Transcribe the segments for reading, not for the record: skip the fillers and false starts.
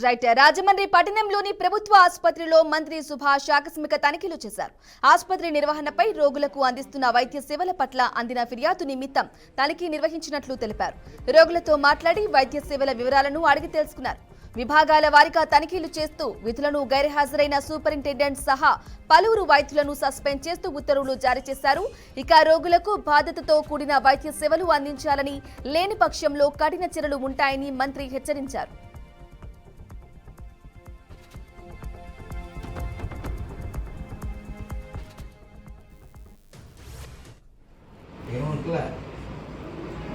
Right. Rajahmundry పట్టణంలోని ప్రభుత్వ ఆసుపత్రిలో మంత్రి సుభాష్ ఆకస్మిక తనిఖీలు చేశారు. ఆసుపత్రి నిర్వహణపై రోగులకు అందిస్తున్న వైద్య సేవల పట్ల అందిన ఫిర్యాదు నిమిత్తం తనిఖీ నిర్వహించినట్లు తెలిపారు. రోగులతో మాట్లాడి వైద్య సేవల వివరాలను అడిగి తెలుసుకున్నారు. విభాగాల వారీగా తనిఖీలు చేస్తూ విధులను గైర్హాజరైన సూపరింటెండెంట్ సహా పలువురు వైద్యులను సస్పెండ్ చేస్తూ ఉత్తర్వులు జారీ చేశారు. ఇక రోగులకు బాధ్యతతో కూడిన వైద్య సేవలు అందించాలని, లేని పక్షంలో కఠిన చర్యలు ఉంటాయని మంత్రి హెచ్చరించారు.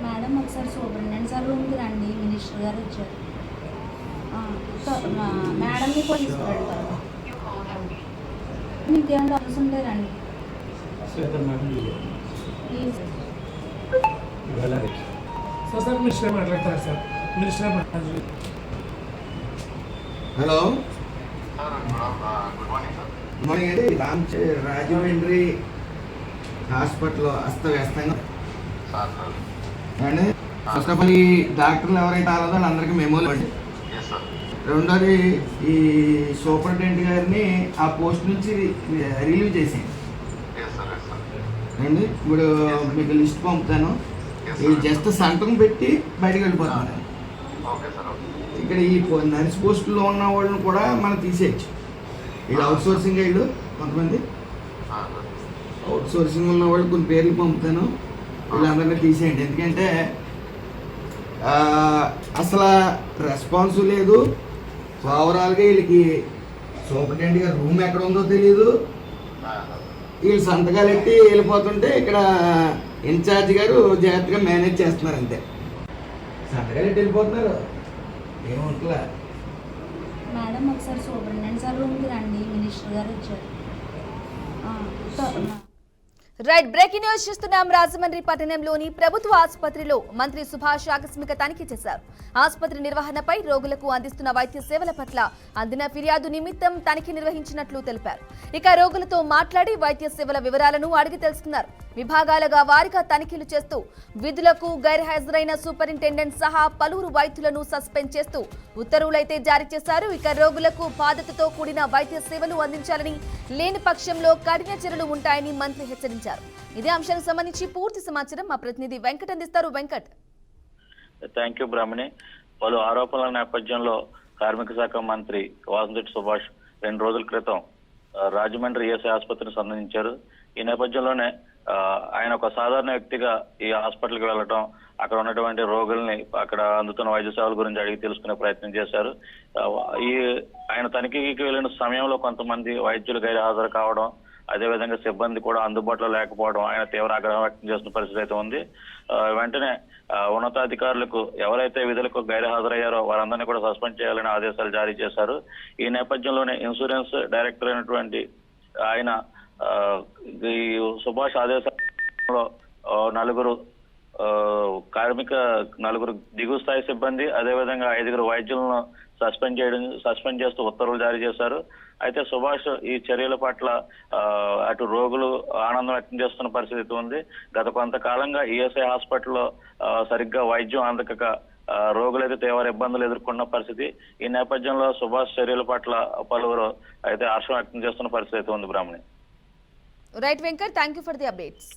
మేడం ఒకసారి సూపరింటెండెంట్ సార్ రూమ్కి రండి, మినిస్టర్ గారు వచ్చారు. మేడంని కూడా తీసుకురండి. మీకేం డౌట్స్ ఉంటే రండి. హలో, మార్నింగ్ అండి. రాజమండ్రి హాస్పిటల్ అస్తవ్యస్తంగా అండి. ఫస్ట్ ఆఫ్ ఆల్ ఈ డాక్టర్లు ఎవరైతే ఆలో అందరికీ మెమోలు అండి. రెండోది, ఈ సూపరింటెండెంట్ గారిని ఆ పోస్ట్ నుంచి రిలీవ్ చేసేయండి అండి. ఇప్పుడు మీకు లిస్ట్ పంపుతాను. ఇది జస్ట్ సంతకం పెట్టి బయటకు వెళ్ళిపోతున్నాను. ఇక్కడ ఈ నర్స్ పోస్టులో ఉన్న వాళ్ళని కూడా మనం తీసేయచ్చు. వీళ్ళు అవుట్ సోర్సింగ్ వీళ్ళు కొంతమంది అవుట్ సోర్సింగ్ ఉన్న వాళ్ళు కొన్ని పేర్లు పంపుతాను. వీళ్ళందరినీ తీసేయండి. ఎందుకంటే అసలు రెస్పాన్స్ లేదు. ఓవరాల్గా వీళ్ళకి సూపరింటెండెంట్ గారు రూమ్ ఎక్కడ ఉందో తెలియదు. వీళ్ళు సంతకాలు ఎట్టి వెళ్ళిపోతుంటే ఇక్కడ ఇన్ఛార్జ్ గారు జాగ్రత్తగా మేనేజ్ చేస్తున్నారు. అంతే, సంతకాలు ఎట్టి వెళ్ళిపోతున్నారు. ఏమంటలే. మేడం ఒకసారి సూపరింటెండెంట్ సార్ రూమ్కి రండి, మినిస్టర్ గారు వచ్చారు. రైట్. బ్రేకింగ్ న్యూస్ చూస్తున్నాం. రాజమండ్రి పట్టణంలోని ప్రభుత్వ ఆసుపత్రిలో మంత్రి సుభాష్ ఆకస్మిక తనిఖీ చేశారు. ఆసుపత్రి నిర్వహణపై రోగులకు అందిస్తున్న వైద్య సేవల పట్ల అందిన ఫిర్యాదు నిమిత్తం తనిఖీ నిర్వహించినట్లు తెలిపారు. ఇక రోగులతో మాట్లాడి వైద్య సేవల వివరాలను అడిగి తెలుసుకున్నారు. విభాగాలుగా వారీగా తనిఖీలు చేస్తూ విధులకు గైర్హాజరైన సూపరింటెండెంట్ సహా పలువురు వైద్యులను సస్పెండ్ చేస్తూ ఉత్తర్వులైతే జారీ చేశారు. ఇక రోగులకు బాధ్యతతో కూడిన వైద్య సేవలు అందించాలని, లేని పక్షంలో కఠిన చర్యలు ఉంటాయని మంత్రి హెచ్చరించారు. ఇదే అంశానికి సంబంధించి పూర్తి సమాచారం మా ప్రతినిధి వెంకట్ అందిస్తారు. వెంకట్. థ్యాంక్ యూ బ్రాహ్మణి. పలు ఆరోపణల నేపథ్యంలో కార్మిక శాఖ మంత్రి వాసంశెట్టి సుభాష్ 2 రోజుల క్రితం రాజమండ్రి ఈఎస్ఐ ఆసుపత్రిని సందర్శించారు. ఈ నేపథ్యంలోనే ఆయన ఒక సాధారణ వ్యక్తిగా ఈ హాస్పిటల్కి వెళ్ళటం, అక్కడ ఉన్నటువంటి రోగుల్ని, అక్కడ అందుతున్న వైద్య సేవల గురించి అడిగి తెలుసుకునే ప్రయత్నం చేశారు. ఆయన తనిఖీకి వెళ్ళిన సమయంలో కొంతమంది వైద్యులు గైర్హాజరు కావడం, అదేవిధంగా సిబ్బంది కూడా అందుబాటులో లేకపోవడం ఆయన తీవ్ర ఆగ్రహం వ్యక్తం చేస్తున్న పరిస్థితి అయితే ఉంది. వెంటనే ఉన్నతాధికారులకు ఎవరైతే విధులకు గైర్హాజరయ్యారో వారందరినీ కూడా సస్పెండ్ చేయాలని ఆదేశాలు జారీ చేశారు. ఈ నేపథ్యంలోనే ఇన్సూరెన్స్ డైరెక్టర్ అయినటువంటి ఆయన ఈ సుభాష్ ఆదేశాలలో నలుగురు దిగువ స్థాయి సిబ్బంది, అదేవిధంగా 5 వైద్యులను సస్పెండ్ చేస్తూ ఉత్తర్వులు జారీ చేశారు. అయితే సుభాష్ ఈ చర్యల పట్ల అటు రోగులు ఆనందం వ్యక్తం చేస్తున్న పరిస్థితి ఉంది. గత కొంతకాలంగా ఈఎస్ఐ హాస్పిటల్లో సరిగ్గా వైద్యం అందక రోగులైతే తీవ్ర ఇబ్బందులు ఎదుర్కొన్న పరిస్థితి. ఈ నేపథ్యంలో సుభాష్ చర్యల పట్ల పలువురు అయితే హర్షం వ్యక్తం చేస్తున్న పరిస్థితి ఉంది. Brahmani. Right Venkat, thank you for the updates.